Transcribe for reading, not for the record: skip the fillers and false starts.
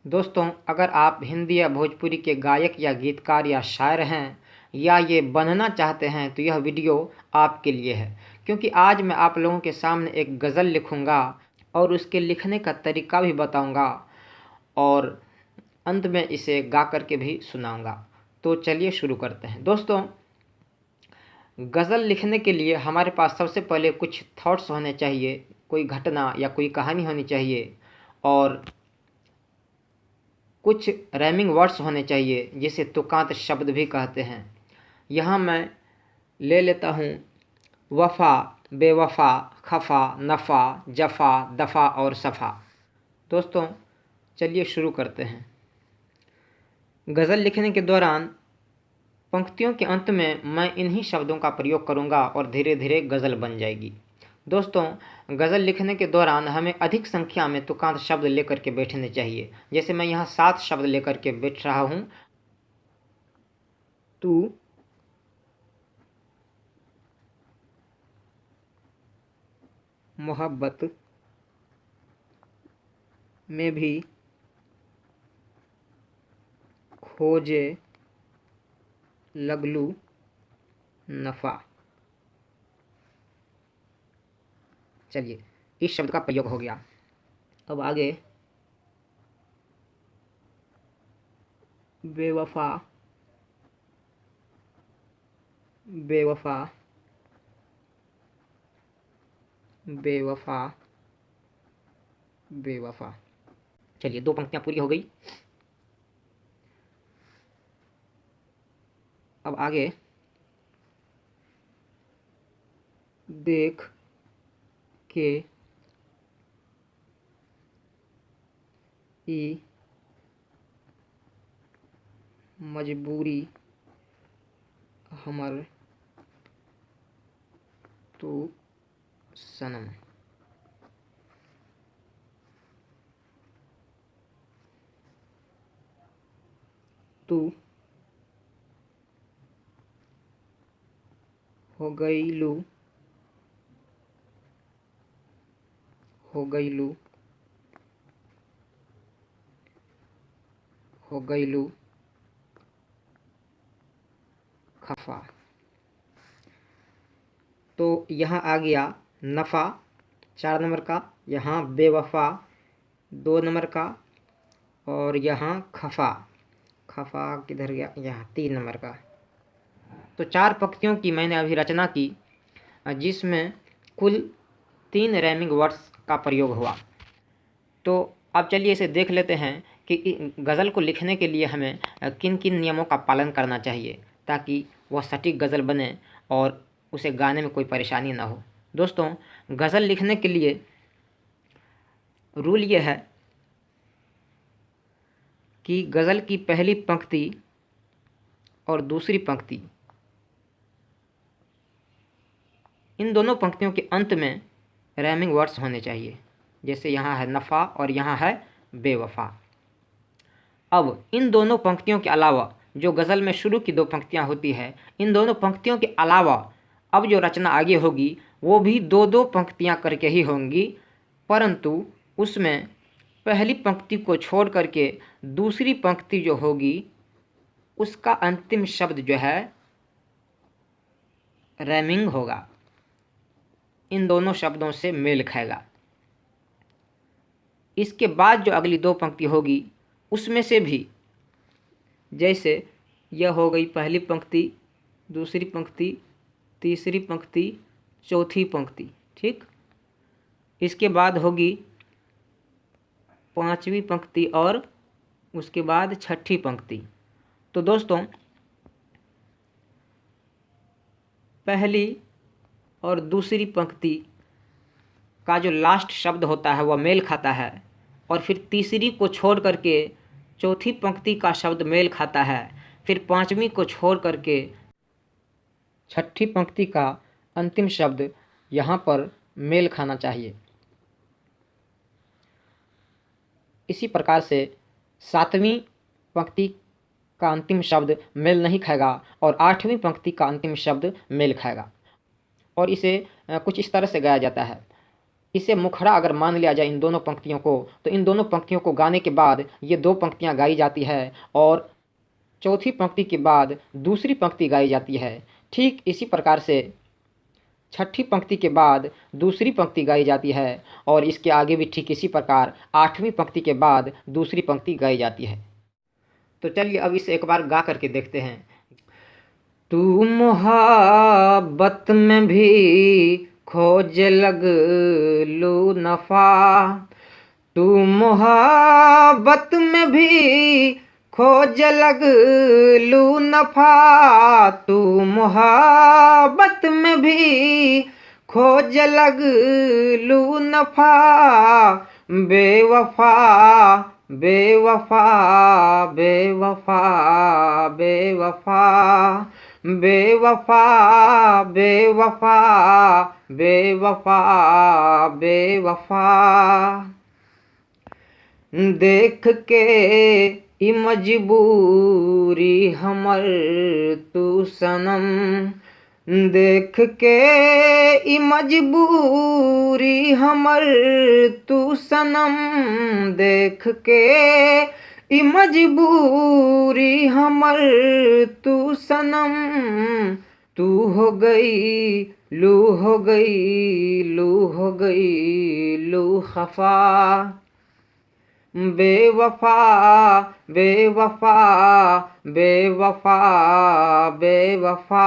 दोस्तों, अगर आप हिंदी या भोजपुरी के गायक या गीतकार या शायर हैं या ये बनना चाहते हैं तो यह वीडियो आपके लिए है। क्योंकि आज मैं आप लोगों के सामने एक गज़ल लिखूंगा और उसके लिखने का तरीका भी बताऊंगा और अंत में इसे गा कर के भी सुनाऊंगा। तो चलिए शुरू करते हैं। दोस्तों, गज़ल लिखने के लिए हमारे पास सबसे पहले कुछ थॉट्स होने चाहिए, कोई घटना या कोई कहानी होनी चाहिए और कुछ रैमिंग वर्ड्स होने चाहिए जिसे तुकांत शब्द भी कहते हैं। यहाँ मैं ले लेता हूँ वफ़ा, बेवफ़ा, खफ़ा, नफ़ा, जफ़ा, दफ़ा और सफ़ा। दोस्तों, चलिए शुरू करते हैं। गज़ल लिखने के दौरान पंक्तियों के अंत में मैं इन्हीं शब्दों का प्रयोग करूँगा और धीरे धीरे गज़ल बन जाएगी। दोस्तों, गज़ल लिखने के दौरान हमें अधिक संख्या में तुकांत शब्द लेकर के बैठने चाहिए। जैसे मैं यहाँ 7 शब्द लेकर के बैठ रहा हूँ। तू, मोहब्बत में भी, खोजे लगलू, नफ़ा। चलिए, इस शब्द का प्रयोग हो गया। अब आगे बेवफ़ा, बेवफ़ा, बेवफ़ा, बेवफ़ा। चलिए, 2 पंक्तियाँ पूरी हो गई। अब आगे देख के ई मजबूरी हमर तू सनम। तू हो गईलू, हो गईलू, हो गईलू, खफा। तो यहाँ आ गया नफ़ा 4 नंबर का, यहाँ बेवफ़ा 2 नंबर का और यहाँ खफा, खफा किधर गया, यहाँ 3 नंबर का। तो 4 पंक्तियों की मैंने अभी रचना की जिसमें कुल 3 रैमिंग वर्ड्स का प्रयोग हुआ। तो अब चलिए इसे देख लेते हैं कि गज़ल को लिखने के लिए हमें किन किन नियमों का पालन करना चाहिए ताकि वह सटीक गज़ल बने और उसे गाने में कोई परेशानी ना हो। दोस्तों, गज़ल लिखने के लिए रूल ये है कि गज़ल की पहली पंक्ति और दूसरी पंक्ति, इन दोनों पंक्तियों के अंत में रैमिंग वर्ड्स होने चाहिए। जैसे यहाँ है नफ़ा और यहाँ है बेवफ़ा। अब इन दोनों पंक्तियों के अलावा जो गज़ल में शुरू की 2 पंक्तियाँ होती है, इन दोनों पंक्तियों के अलावा अब जो रचना आगे होगी वो भी 2-2 पंक्तियाँ करके ही होंगी, परंतु उसमें पहली पंक्ति को छोड़ करके दूसरी पंक्ति जो होगी उसका अंतिम शब्द जो है रैमिंग होगा, इन दोनों शब्दों से मेल खाएगा। इसके बाद जो अगली 2 पंक्ति होगी उसमें से भी, जैसे यह हो गई पहली पंक्ति, दूसरी पंक्ति, तीसरी पंक्ति, चौथी पंक्ति, ठीक। इसके बाद होगी 5वीं पंक्ति और उसके बाद 6ठी पंक्ति। तो दोस्तों, पहली और दूसरी पंक्ति का जो लास्ट शब्द होता है वह मेल खाता है और फिर तीसरी को छोड़ करके चौथी पंक्ति का शब्द मेल खाता है, फिर 5वीं को छोड़ करके 6ठी पंक्ति का अंतिम शब्द यहाँ पर मेल खाना चाहिए। इसी प्रकार से 7वीं पंक्ति का अंतिम शब्द मेल नहीं खाएगा और 8वीं पंक्ति का अंतिम शब्द मेल खाएगा। और इसे कुछ इस तरह से गाया जाता है। इसे मुखड़ा अगर मान लिया जाए इन दोनों पंक्तियों को, तो इन दोनों पंक्तियों को गाने के बाद ये 2 पंक्तियाँ गाई जाती है और चौथी पंक्ति के बाद दूसरी पंक्ति गाई जाती है। ठीक इसी प्रकार से छठी पंक्ति के बाद दूसरी पंक्ति गाई जाती है और इसके आगे भी ठीक इसी प्रकार 8वीं पंक्ति के बाद दूसरी पंक्ति गाई जाती है। तो चलिए अब इसे एक बार गा करके देखते हैं। तू मोहब्बत में भी खोज लग लू नफा, तू मोहब्बत में भी खोज लग लू नफा, तू मोहब्बत में भी खोज लग लू नफा, बेवफा बेवफा बेवफा बेवफा बेवफा बेवफा बेवफा बेवफा, देख के ई मजबूरी हमर तू सनम, देख के ई मजबूरी हमर तू सनम, देख के ई मजबूरी हमर तू सनम, तू हो गई लू हो गई लू हो गई लू खफा, बेवफा बेवफा बेवफा बेवफा।